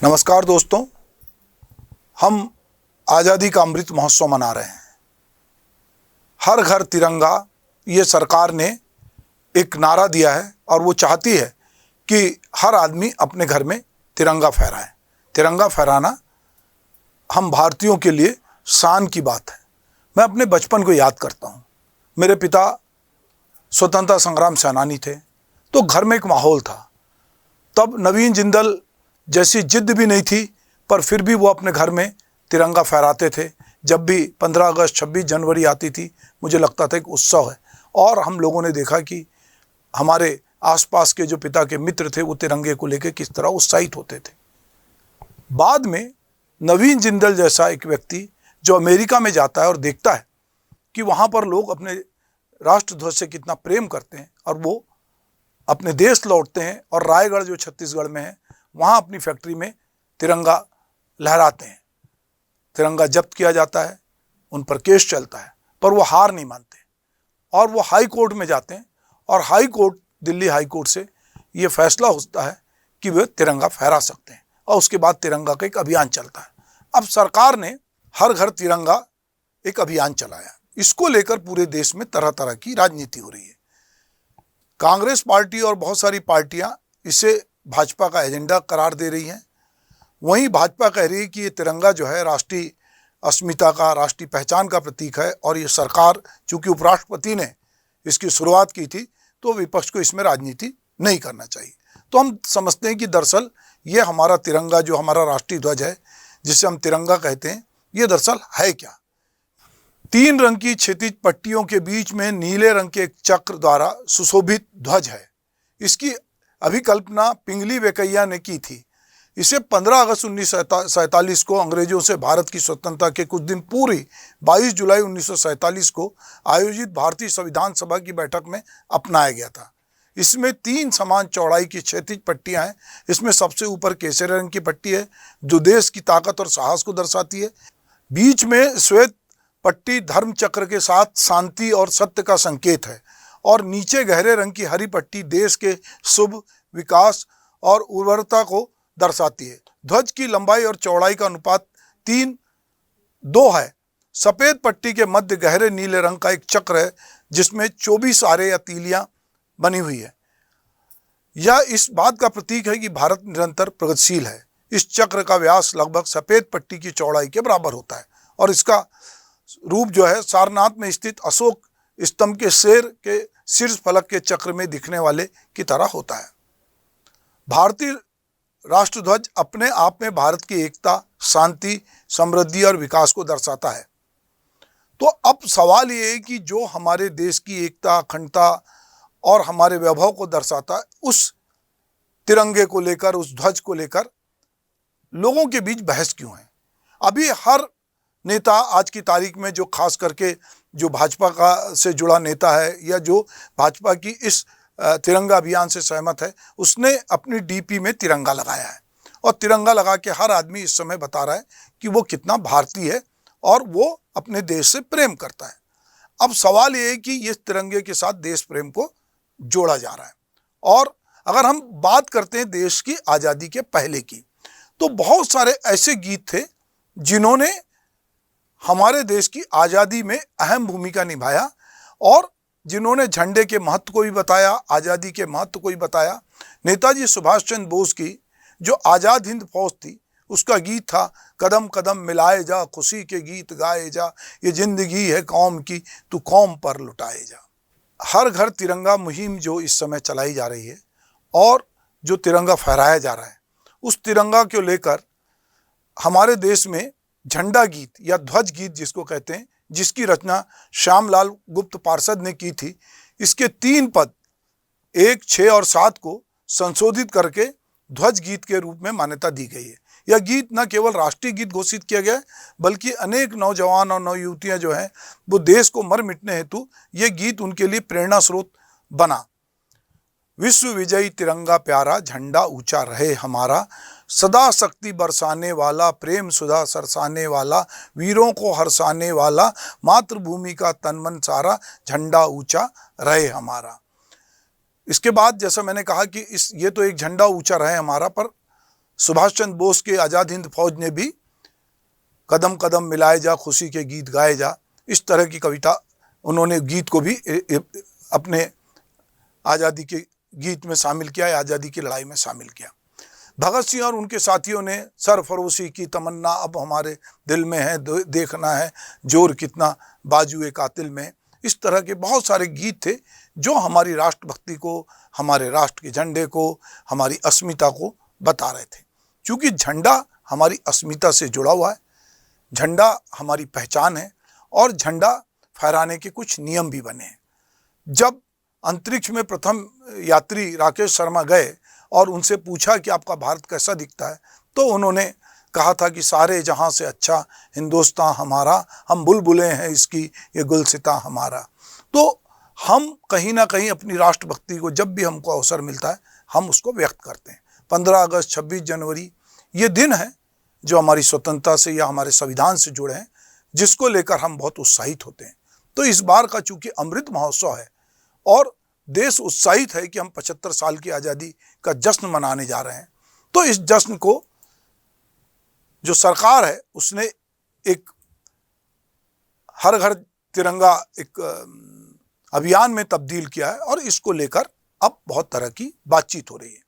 नमस्कार दोस्तों, हम आज़ादी का अमृत महोत्सव मना रहे हैं। हर घर तिरंगा, ये सरकार ने एक नारा दिया है और वो चाहती है कि हर आदमी अपने घर में तिरंगा फहराए। तिरंगा फहराना हम भारतीयों के लिए शान की बात है। मैं अपने बचपन को याद करता हूँ। मेरे पिता स्वतंत्रता संग्राम सेनानी थे, तो घर में एक माहौल था। तब नवीन जिंदल जैसी जिद भी नहीं थी, पर फिर भी वो अपने घर में तिरंगा फहराते थे। जब भी 15 अगस्त 26 जनवरी आती थी, मुझे लगता था एक उत्सव है। और हम लोगों ने देखा कि हमारे आसपास के जो पिता के मित्र थे, वो तिरंगे को लेकर किस तरह उत्साहित होते थे। बाद में नवीन जिंदल जैसा एक व्यक्ति जो अमेरिका में जाता है और देखता है कि वहाँ पर लोग अपने राष्ट्रध्वज से कितना प्रेम करते हैं, और वो अपने देश लौटते हैं और रायगढ़ जो छत्तीसगढ़ में है, वहाँ अपनी फैक्ट्री में तिरंगा लहराते हैं। तिरंगा जब्त किया जाता है, उन पर केस चलता है, पर वो हार नहीं मानते और वो हाई कोर्ट में जाते हैं। और high court, Delhi high court से ये फैसला होता है कि वे तिरंगा फहरा सकते हैं, और उसके बाद तिरंगा का एक अभियान चलता है। अब सरकार ने हर घर तिरंगा एक अभियान चलाया। इसको लेकर पूरे देश में तरह तरह की राजनीति हो रही है। कांग्रेस पार्टी और बहुत सारी पार्टियां इसे भाजपा का एजेंडा करार दे रही हैं। वहीं भाजपा कह रही है कि ये तिरंगा जो है राष्ट्रीय अस्मिता का, राष्ट्रीय पहचान का प्रतीक है, और ये सरकार, चूंकि उपराष्ट्रपति ने इसकी शुरुआत की थी, तो विपक्ष को इसमें राजनीति नहीं करना चाहिए। तो हम समझते हैं कि दरअसल ये हमारा तिरंगा, जो हमारा राष्ट्रीय ध्वज है, जिसे हम तिरंगा कहते हैं, ये दरअसल है क्या? 3 रंग की क्षैतिज पट्टियों के बीच में नीले रंग के एक चक्र द्वारा सुशोभित ध्वज है। इसकी अभिकल्पना पिंगली वेंकैया ने की थी। इसे 15 अगस्त 1947 को अंग्रेजों से भारत की स्वतंत्रता के कुछ दिन पूर्व 22 जुलाई 1947 को आयोजित भारतीय संविधान सभा की बैठक में अपनाया गया था। इसमें 3 समान चौड़ाई की क्षैतिज पट्टियां हैं। इसमें सबसे ऊपर केसरी रंग की पट्टी है, जो देश की ताकत और साहस को दर्शाती है। बीच में श्वेत पट्टी धर्म चक्र के साथ शांति और सत्य का संकेत है, और नीचे गहरे रंग की हरी पट्टी देश के शुभ, विकास और उर्वरता को दर्शाती है। ध्वज की लंबाई और चौड़ाई का अनुपात 3:2 है। सफेद पट्टी के मध्य गहरे नीले रंग का एक चक्र है, जिसमें 24 आरे या तीलियां बनी हुई है। यह इस बात का प्रतीक है कि भारत निरंतर प्रगतिशील है। इस चक्र का व्यास लगभग सफेद पट्टी की चौड़ाई के बराबर होता है, और इसका रूप जो है सारनाथ में स्थित अशोक स्तंभ के शेर के शीर्ष फलक के चक्र में दिखने वाले की तरह होता है। भारतीय राष्ट्रध्वज अपने आप में भारत की एकता, शांति, समृद्धि और विकास को दर्शाता है। तो अब सवाल ये है कि जो हमारे देश की एकता, अखंडता और हमारे वैभव को दर्शाता है, उस तिरंगे को लेकर, उस ध्वज को लेकर लोगों के बीच बहस क्यों है? अभी हर नेता आज की तारीख में, जो खास करके जो भाजपा का से जुड़ा नेता है, या जो भाजपा की इस तिरंगा अभियान से सहमत है, उसने अपनी डीपी में तिरंगा लगाया है। और तिरंगा लगा के हर आदमी इस समय बता रहा है कि वो कितना भारतीय है और वो अपने देश से प्रेम करता है। अब सवाल ये है कि इस तिरंगे के साथ देश प्रेम को जोड़ा जा रहा है। और अगर हम बात करते हैं देश की आज़ादी के पहले की, तो बहुत सारे ऐसे गीत थे जिन्होंने हमारे देश की आज़ादी में अहम भूमिका निभाया, और जिन्होंने झंडे के महत्व को भी बताया, आज़ादी के महत्व को भी बताया। नेताजी सुभाष चंद्र बोस की जो आज़ाद हिंद फौज थी, उसका गीत था, कदम कदम मिलाए जा, खुशी के गीत गाए जा, ये जिंदगी है कौम की, तू कौम पर लुटाए जा। हर घर तिरंगा मुहिम जो इस समय चलाई जा रही है, और जो तिरंगा फहराया जा रहा है, उस तिरंगा को लेकर हमारे देश में झंडा गीत या ध्वज गीत जिसको कहते हैं, जिसकी रचना श्यामलाल गुप्त पार्षद ने की थी, इसके 3 पद 1, 6 और 7 को संशोधित करके ध्वज गीत के रूप में मान्यता दी गई है। यह गीत न केवल राष्ट्रीय गीत घोषित किया गया है, बल्कि अनेक नौजवान और नवयुवतियां जो हैं, वो देश को मर मिटने हेतु ये गीत उनके लिए प्रेरणा स्रोत बना। विश्व विजयी तिरंगा प्यारा, झंडा ऊंचा रहे हमारा, सदा शक्ति बरसाने वाला, प्रेम सुधा सरसाने वाला, वीरों को हर्षाने वाला, मातृभूमि का तन मन सारा, झंडा ऊंचा रहे हमारा। इसके बाद जैसा मैंने कहा कि ये तो एक झंडा ऊंचा रहे हमारा, पर सुभाष चंद्र बोस के आज़ाद हिंद फौज ने भी कदम कदम मिलाए जा, खुशी के गीत गाए जा, इस तरह की कविता उन्होंने गीत को भी अपने आज़ादी के गीत में शामिल किया, आज़ादी की लड़ाई में शामिल किया। भगत सिंह और उनके साथियों ने सरफरोशी की तमन्ना अब हमारे दिल में है, देखना है जोर कितना बाजुए कातिल में, इस तरह के बहुत सारे गीत थे जो हमारी राष्ट्रभक्ति को, हमारे राष्ट्र के झंडे को, हमारी अस्मिता को बता रहे थे। क्योंकि झंडा हमारी अस्मिता से जुड़ा हुआ है, झंडा हमारी पहचान है और झंडा फहराने के कुछ नियम भी बने हैं। जब अंतरिक्ष में प्रथम यात्री राकेश शर्मा गए और उनसे पूछा कि आपका भारत कैसा दिखता है, तो उन्होंने कहा था कि सारे जहां से अच्छा हिंदुस्तान हमारा, हम बुलबुलें हैं इसकी ये गुलसिता हमारा। तो हम कहीं ना कहीं अपनी राष्ट्रभक्ति को जब भी हमको अवसर मिलता है हम उसको व्यक्त करते हैं। 15 अगस्त, 26 जनवरी ये दिन है जो हमारी स्वतंत्रता से या हमारे संविधान से जुड़े हैं, जिसको लेकर हम बहुत उत्साहित होते हैं। तो इस बार का चूंकि अमृत महोत्सव है और देश उत्साहित है कि हम 75 साल की आज़ादी का जश्न मनाने जा रहे हैं, तो इस जश्न को जो सरकार है उसने एक हर घर तिरंगा एक अभियान में तब्दील किया है और इसको लेकर अब बहुत तरह की बातचीत हो रही है।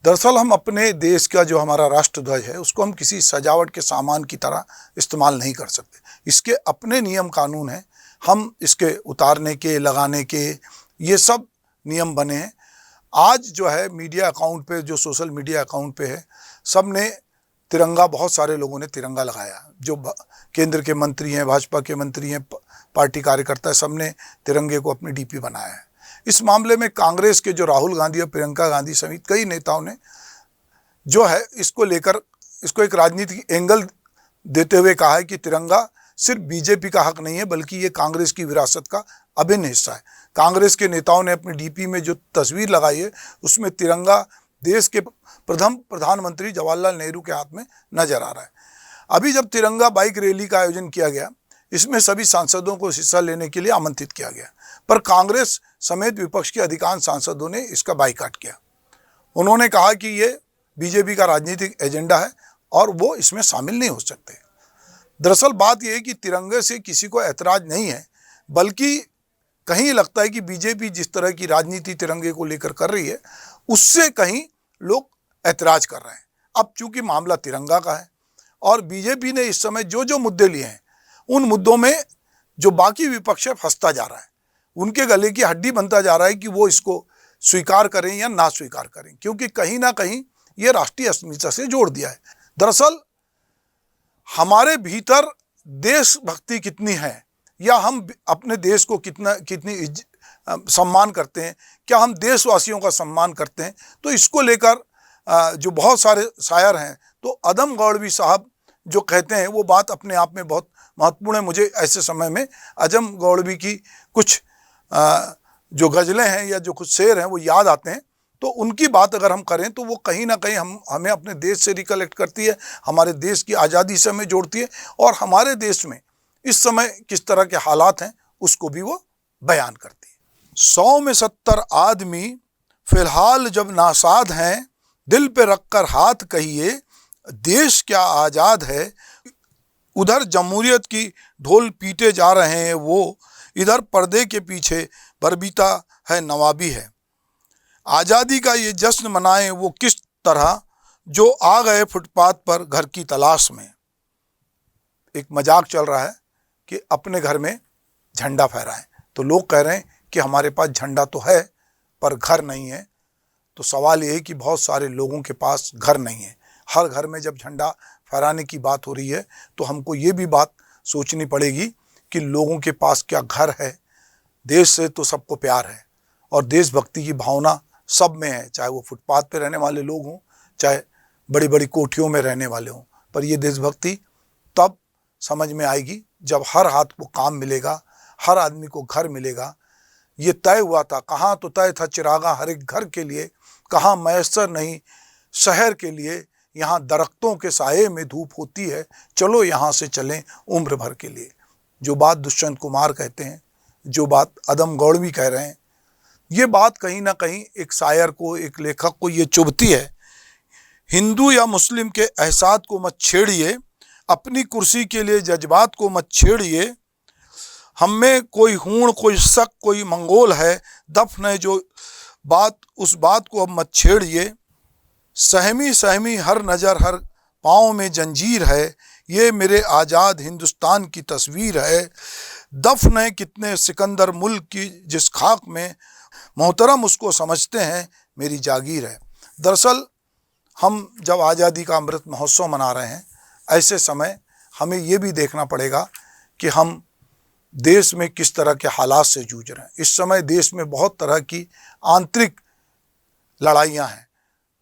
दरअसल हम अपने देश का जो हमारा राष्ट्रध्वज है उसको हम किसी सजावट के सामान की तरह इस्तेमाल नहीं कर सकते। इसके अपने नियम कानून हैं, हम इसके उतारने के, लगाने के, ये सब नियम बने हैं। आज जो है मीडिया अकाउंट पे, जो सोशल मीडिया अकाउंट पे है, सब ने तिरंगा, बहुत सारे लोगों ने तिरंगा लगाया, जो केंद्र के मंत्री हैं, भाजपा के मंत्री हैं, पार्टी कार्यकर्ता, सब ने तिरंगे को अपनी डीपी बनाया है। इस मामले में कांग्रेस के जो राहुल गांधी और प्रियंका गांधी समेत कई नेताओं ने जो है इसको लेकर इसको एक राजनीतिक एंगल देते हुए कहा है कि तिरंगा सिर्फ बीजेपी का हक नहीं है बल्कि ये कांग्रेस की विरासत का अभिन्न हिस्सा है। कांग्रेस के नेताओं ने अपनी डीपी में जो तस्वीर लगाई है उसमें तिरंगा देश के प्रथम प्रधानमंत्री जवाहरलाल नेहरू के हाथ में नजर आ रहा है। अभी जब तिरंगा बाइक रैली का आयोजन किया गया, इसमें सभी सांसदों को हिस्सा लेने के लिए आमंत्रित किया गया, पर कांग्रेस समेत विपक्ष के अधिकांश सांसदों ने इसका बाइकाट किया। उन्होंने कहा कि ये बीजेपी का राजनीतिक एजेंडा है और वो इसमें शामिल नहीं हो सकते। दरअसल बात यह है कि तिरंगे से किसी को ऐतराज नहीं है, बल्कि कहीं लगता है कि बीजेपी जिस तरह की राजनीति तिरंगे को लेकर कर रही है उससे कहीं लोग ऐतराज कर रहे हैं। अब चूंकि मामला तिरंगा का है और बीजेपी ने इस समय जो जो मुद्दे लिए हैं उन मुद्दों में जो बाकी विपक्ष है फंसता जा रहा है, उनके गले की हड्डी बनता जा रहा है कि वो इसको स्वीकार करें या ना स्वीकार करें, क्योंकि कहीं ना कहीं ये राष्ट्रीय अस्मिता से जोड़ दिया है। दरअसल हमारे भीतर देशभक्ति कितनी है या हम अपने देश को कितनी सम्मान करते हैं, क्या हम देशवासियों का सम्मान करते हैं, तो इसको लेकर जो बहुत सारे शायर हैं, तो अदम गौड़वी साहब जो कहते हैं वो बात अपने आप में बहुत महत्वपूर्ण है। मुझे ऐसे समय में अजम गौड़वी की कुछ जो गज़लें हैं या जो कुछ शेर हैं वो याद आते हैं, तो उनकी बात अगर हम करें तो वो कहीं ना कहीं हमें अपने देश से रिकलेक्ट करती है, हमारे देश की आज़ादी से हमें जोड़ती है और हमारे देश में इस समय किस तरह के हालात हैं उसको भी वो बयान करती है। 100 में 70 आदमी फिलहाल जब नासाद हैं, दिल पे रखकर हाथ कहिए देश क्या आज़ाद है। उधर जमहूरियत की ढोल पीटे जा रहे हैं वो, इधर पर्दे के पीछे बरबीता है नवाबी है। आज़ादी का ये जश्न मनाएं वो किस तरह जो आ गए फुटपाथ पर घर की तलाश में। एक मजाक चल रहा है कि अपने घर में झंडा फहराएं, तो लोग कह रहे हैं कि हमारे पास झंडा तो है पर घर नहीं है। तो सवाल ये है कि बहुत सारे लोगों के पास घर नहीं है। हर घर में जब झंडा फहराने की बात हो रही है तो हमको ये भी बात सोचनी पड़ेगी कि लोगों के पास क्या घर है। देश से तो सबको प्यार है और देशभक्ति की भावना सब में है, चाहे वो फुटपाथ पे रहने वाले लोग हों, चाहे बड़ी बड़ी कोठियों में रहने वाले हों। पर ये देशभक्ति तब समझ में आएगी जब हर हाथ को काम मिलेगा, हर आदमी को घर मिलेगा। ये तय हुआ था, कहाँ तो तय था चिरागा हर एक घर के लिए, कहाँ मैसर नहीं शहर के लिए, यहाँ दरख्तों के साये में धूप होती है, चलो यहाँ से चलें उम्र भर के लिए। जो बात दुष्यंत कुमार कहते हैं, जो बात अदम गौड़वी कह रहे हैं, ये बात कहीं ना कहीं एक शायर को, एक लेखक को ये चुभती है हिंदू या मुस्लिम के एहसास को मत छेड़िए, अपनी कुर्सी के लिए जज्बात को मत छेड़िए। हम में कोई हूण, कोई शक, कोई मंगोल है, दफन है जो बात, उस बात को अब मत छेड़िए। सहमी सहमी हर नज़र, हर पाँव में जंजीर है, ये मेरे आज़ाद हिंदुस्तान की तस्वीर है। दफन है कितने सिकंदर मुल्क की जिस खाक में, मोहतरम उसको समझते हैं मेरी जागीर है। दरअसल हम जब आज़ादी का अमृत महोत्सव मना रहे हैं, ऐसे समय हमें ये भी देखना पड़ेगा कि हम देश में किस तरह के हालात से जूझ रहे हैं। इस समय देश में बहुत तरह की आंतरिक लड़ाइयाँ हैं।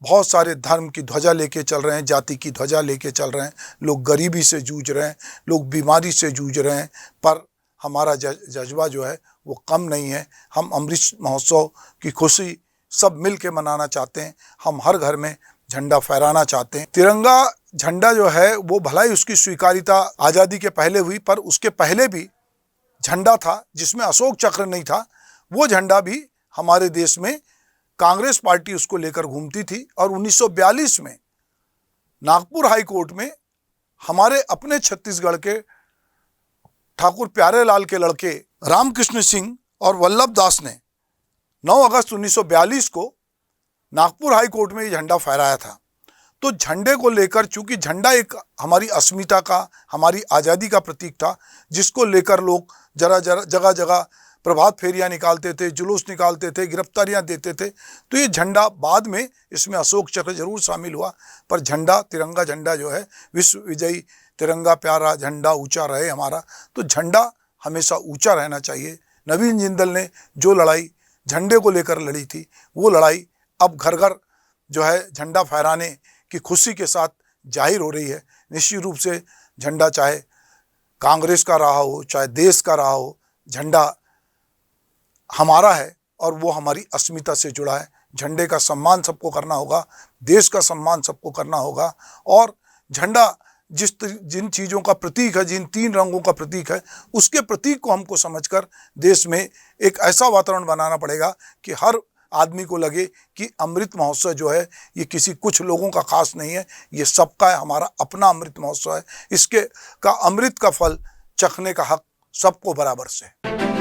बहुत सारे धर्म की ध्वजा लेके चल रहे हैं, जाति की ध्वजा लेके चल रहे हैं, लोग गरीबी से जूझ रहे हैं, लोग बीमारी से जूझ रहे हैं, पर हमारा जज्बा जो है वो कम नहीं है। हम अमृत महोत्सव की खुशी सब मिल के मनाना चाहते हैं। हम हर घर में झंडा फहराना चाहते हैं। तिरंगा झंडा जो है वो भला ही उसकी स्वीकारिता आज़ादी के पहले हुई, पर उसके पहले भी झंडा था जिसमें अशोक चक्र नहीं था। वो झंडा भी हमारे देश में कांग्रेस पार्टी उसको लेकर घूमती थी। और 1942 में नागपुर हाई कोर्ट में हमारे अपने छत्तीसगढ़ के ठाकुर प्यारेलाल के लड़के रामकृष्ण सिंह और वल्लभ दास ने 9 अगस्त 1942 को नागपुर हाई कोर्ट में ये झंडा फहराया था। तो झंडे को लेकर, चूंकि झंडा एक हमारी अस्मिता का, हमारी आज़ादी का प्रतीक था, जिसको लेकर लोग जगह जगह प्रभात फेरियां निकालते थे, जुलूस निकालते थे, गिरफ्तारियां देते थे। तो ये झंडा बाद में, इसमें अशोक चक्र जरूर शामिल हुआ, पर झंडा, तिरंगा झंडा जो है, विश्व विजयी तिरंगा प्यारा झंडा ऊंचा रहे हमारा। तो झंडा हमेशा ऊंचा रहना चाहिए। नवीन जिंदल ने जो लड़ाई झंडे को लेकर लड़ी थी, वो लड़ाई अब घर घर जो है झंडा फहराने की खुशी के साथ जाहिर हो रही है। निश्चित रूप से झंडा चाहे कांग्रेस का रहा हो, चाहे देश का रहा हो, झंडा हमारा है और वो हमारी अस्मिता से जुड़ा है। झंडे का सम्मान सबको करना होगा, देश का सम्मान सबको करना होगा। और झंडा जिन चीज़ों का प्रतीक है, जिन 3 रंगों का प्रतीक है, उसके प्रतीक को हमको समझकर देश में एक ऐसा वातावरण बनाना पड़ेगा कि हर आदमी को लगे कि अमृत महोत्सव जो है ये किसी कुछ लोगों का खास नहीं है, ये सबका है, हमारा अपना अमृत महोत्सव है। इसके का अमृत का फल चखने का हक सबको बराबर से है।